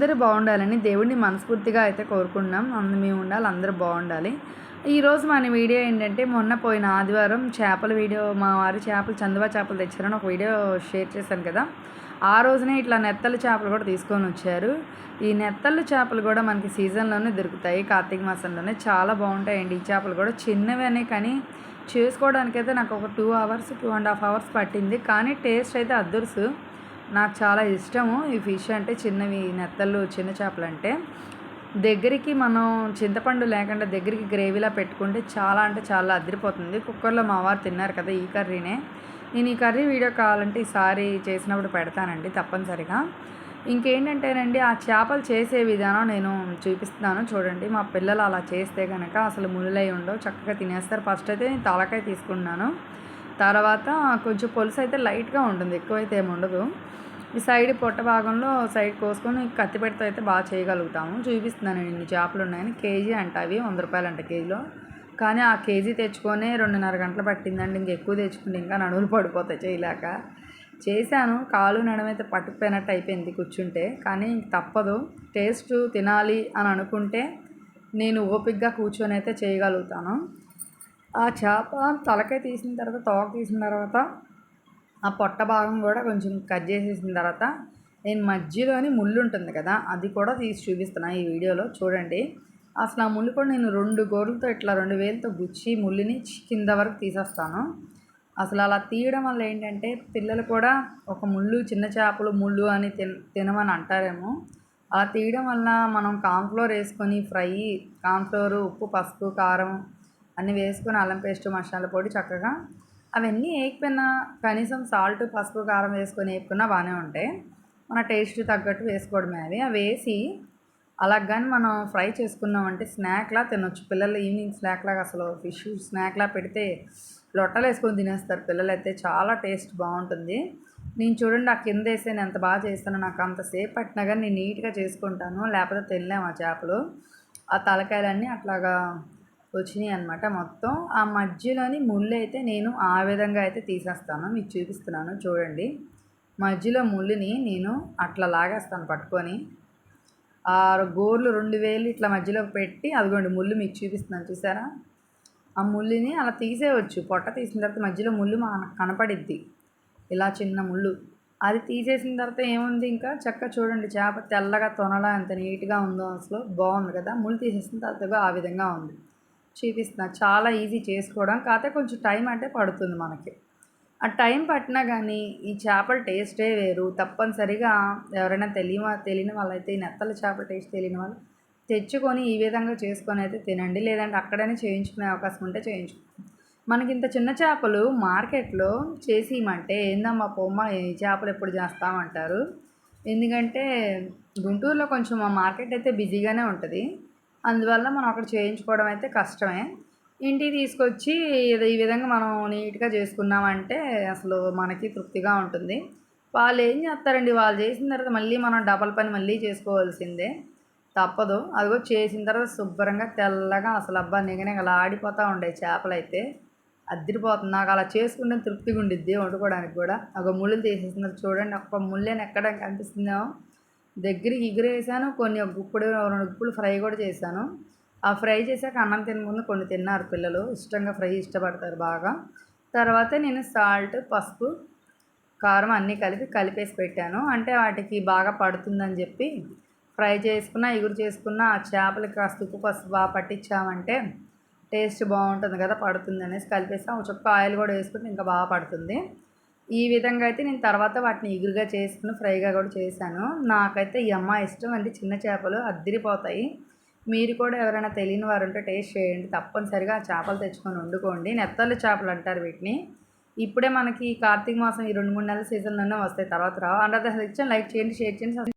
అందరూ బాగుండాలని దేవుడిని మనస్ఫూర్తిగా అయితే కోరుకుంటున్నాం. మేము ఉండాలి, అందరూ బాగుండాలి. ఈరోజు మన వీడియో ఏంటంటే, మొన్న పోయిన ఆదివారం చేపల వీడియో, మా వారు చేపలు చందువా చేపలు తెచ్చారని ఒక వీడియో షేర్ చేశాను కదా. ఆ రోజునే ఇట్లా నెత్తలు చేపలు కూడా తీసుకొని వచ్చారు. ఈ నెత్తళ్ళు చేపలు కూడా మనకి సీజన్లోనే దొరుకుతాయి, కార్తీక మాసంలోనే. చాలా బాగుంటాయండి ఈ చేపలు కూడా. చిన్నవనే కానీ చేసుకోవడానికైతే నాకు ఒక 2 అవర్స్ 2.5 అవర్స్ పట్టింది. కానీ టేస్ట్ అయితే అద్దుర్సు. నాకు చాలా ఇష్టము ఈ ఫిష్ అంటే, చిన్నవి నెత్తళ్ళు చిన్న చేపలు అంటే. దగ్గరికి మనం చింతపండు లేకుండా దగ్గరికి గ్రేవీలా పెట్టుకుంటే చాలా అంటే చాలా అదిరిపోతుంది. కుక్కర్లో మా వారు తిన్నారు కదా ఈ కర్రీనే. నేను ఈ కర్రీ వీడియో కావాలంటే ఈసారి చేసినప్పుడు పెడతానండి తప్పనిసరిగా. ఇంకేంటంటేనండి, ఆ చేపలు చేసే విధానం నేను చూపిస్తున్నాను చూడండి. మా పిల్లలు అలా చేస్తే కనుక అసలు ముళ్ళులై ఉండవు, చక్కగా తినేస్తారు. ఫస్ట్ అయితే నేను తలకాయ తీసుకున్నాను. తర్వాత కొంచెం పులుసు అయితే లైట్గా ఉంటుంది, ఎక్కువైతే ఏమి ఉండదు. ఈ సైడ్ పొట్ట భాగంలో సైడ్ కోసుకొని కత్తి పెడితే అయితే బాగా చేయగలుగుతాము. చూపిస్తున్నాను ఇన్ని చేపలు ఉన్నాయని. కేజీ అంట, అవి 100 రూపాయలు అంట కేజీలో. కానీ ఆ కేజీ తెచ్చుకొనే 2.5 గంటలు పట్టిందండి. ఇంకెక్కువ తెచ్చుకుంటే ఇంకా నడువులు పడిపోతాయి చేయలేక. చేశాను, కాలు నడమైతే పట్టుకుపోయినట్టు అయిపోయింది కూర్చుంటే. కానీ తప్పదు, టేస్ట్ తినాలి అని అనుకుంటే నేను ఓపికగా కూర్చొని అయితే చేయగలుగుతాను. ఆ చేప తలకాయ తీసిన తర్వాత, తోక తీసిన తర్వాత, ఆ పొట్ట భాగం కూడా కొంచెం కట్ చేసేసిన తర్వాత, నేను మధ్యలోని ముళ్ళు ఉంటుంది కదా, అది కూడా తీసి చూపిస్తున్నాను ఈ వీడియోలో చూడండి. అసలు ఆ ముళ్ళు కూడా నేను 2 గోర్లతో ఇట్లా 2 వేలతో గుచ్చి ముళ్ళుని కింద వరకు తీసేస్తాను. అసలు అలా తీయడం వల్ల ఏంటంటే, పిల్లలు కూడా ఒక ముళ్ళు, చిన్న చేపలు ముళ్ళు అని తినమని అంటారేమో. అలా తీయడం వల్ల మనం కార్న్‌ఫ్లోర్ వేసుకొని ఫ్రై, కార్న్‌ఫ్లోర్, ఉప్పు, పసుపు, కారం అన్నీ వేసుకొని, అల్లం పేస్ట్, మసాలా పొడి చక్కగా అవన్నీ వేయకపోయినా కనీసం సాల్ట్, పసుపు, కారం వేసుకొని వేపుకున్నా బాగానే ఉంటాయి. మన టేస్ట్ తగ్గట్టు వేసుకోవడమే అవి. అవి వేసి అలా కానీ మనం ఫ్రై చేసుకున్నామంటే స్నాక్లా తినొచ్చు. పిల్లలు ఈవినింగ్ స్నాక్లాగా, అసలు ఫిష్ స్నాక్లా పెడితే లొట్టలు వేసుకొని తినేస్తారు పిల్లలైతే. చాలా టేస్ట్ బాగుంటుంది. నేను చూడండి ఆ కింద వేసాను, ఎంత బాగా చేస్తానో. నాకు అంతసేపు పట్టినా కానీ నేను నీట్గా చేసుకుంటాను, లేకపోతే తినలేము ఆ చేపలు. ఆ తలకాయలన్నీ అట్లాగా వచ్చినాయి అనమాట మొత్తం. ఆ మధ్యలోని ముళ్ళు అయితే నేను ఆ విధంగా అయితే తీసేస్తాను. మీకు చూపిస్తున్నాను చూడండి. మధ్యలో ముళ్ళుని నేను అట్లా లాగేస్తాను పట్టుకొని. ఆ గోర్లు 2 వేలు ఇట్లా మధ్యలో పెట్టి, అదిగోండి ముళ్ళు మీకు చూపిస్తున్నాను చూసారా. ఆ ముళ్ళుని అలా తీసేయవచ్చు. పొట్ట తీసిన తర్వాత మధ్యలో ముళ్ళు మనకు కనపడిద్ది, ఇలా చిన్న ముళ్ళు. అది తీసేసిన తర్వాత ఏముంది, ఇంకా చక్కగా చూడండి చేప తెల్లగా తొనలా ఎంత నీట్గా ఉందో. అసలు బాగుంది కదా. ముళ్ళు తీసేసిన తర్వాత ఆ విధంగా ఉంది చూపిస్తున్నా. చాలా ఈజీ చేసుకోవడం, కాకపోతే కొంచెం టైం అంటే పడుతుంది మనకి. ఆ టైం పట్టినా కానీ ఈ చేపల టేస్టే వేరు. తప్పనిసరిగా ఎవరైనా తెలియని వాళ్ళైతే, ఈ నెత్తల చేపల టేస్ట్ తెలియని వాళ్ళు తెచ్చుకొని ఈ విధంగా చేసుకొని అయితే తినండి. లేదంటే అక్కడనే చేయించుకునే అవకాశం ఉంటే చేయించుకోండి. మనకి ఇంత చిన్న చేపలు మార్కెట్లో చేసి ఇమ్మంటే, ఏందమ్మా పోమ్మా ఈ చేపలు ఎప్పుడు చేస్తామంటారు. ఎందుకంటే గుంటూరులో కొంచెం ఆ మార్కెట్ అయితే బిజీగానే ఉంటుంది. అందువల్ల మనం అక్కడ చేయించుకోవడం అయితే కష్టమే. ఇంటికి తీసుకొచ్చి ఈ విధంగా మనం నీట్గా చేసుకున్నామంటే అసలు మనకి తృప్తిగా ఉంటుంది. వాళ్ళు ఏం చేస్తారండి, వాళ్ళు చేసిన తర్వాత మళ్ళీ మనం డబల్ పని మళ్ళీ చేసుకోవాల్సిందే, తప్పదు. అదిగో చేసిన తర్వాత శుభ్రంగా తెల్లగా అసలు అబ్బా నిగనిగలాడిపోతూ ఉండే చేపలైతే. అదిరిపోతుంది. నాకు అలా చేసుకుంటే తృప్తిగా ఉండిద్ది వండుకోవడానికి కూడా. ఒక ముళ్ళు తీసేస్తున్నారు చూడండి. ఒక్క ముళ్ళని ఎక్కడ కనిపిస్తుందేమో. దగ్గరికి ఎగిరేసాను. కొన్ని ఒక గుప్పుడు 2 గుప్పులు ఫ్రై కూడా చేశాను. ఆ ఫ్రై చేశాక అన్నం తినముందు కొన్ని తిన్నారు పిల్లలు, ఇష్టంగా ఫ్రై ఇష్టపడతారు బాగా. తర్వాత నేను సాల్ట్, పసుపు, కారం అన్నీ కలిపేసి పెట్టాను. అంటే వాటికి బాగా పడుతుందని చెప్పి ఫ్రై చేసుకున్న, ఎగురు చేసుకున్న ఆ చేపలకి కాస్త ఉప్పు, పసుపు బాగా పట్టించామంటే టేస్ట్ బాగుంటుంది కదా, పడుతుంది అనేసి కలిపేసాం. ఒక చుక్క ఆయిల్ కూడా వేసుకుంటే ఇంకా బాగా పడుతుంది. ఈ విధంగా అయితే నేను తర్వాత వాటిని ఎగురుగా చేసుకుని ఫ్రైగా కూడా చేశాను. నాకైతే ఈ అమ్మ ఇష్టం అండి. చిన్న చేపలు అద్దిరిపోతాయి. మీరు కూడా ఎవరైనా తెలియని వారు ఉంటే టేస్ట్ చేయండి. తప్పనిసరిగా ఆ చేపలు తెచ్చుకొని వండుకోండి. నెత్తళ్ళు చేపలు అంటారు వీటిని. ఇప్పుడే మనకి కార్తీక మాసం ఈ 2-3 నెలల సీజన్లోనే వస్తాయి, తర్వాత రావు. అండ్ అది లైక్ చేయండి, షేర్ చేయండి.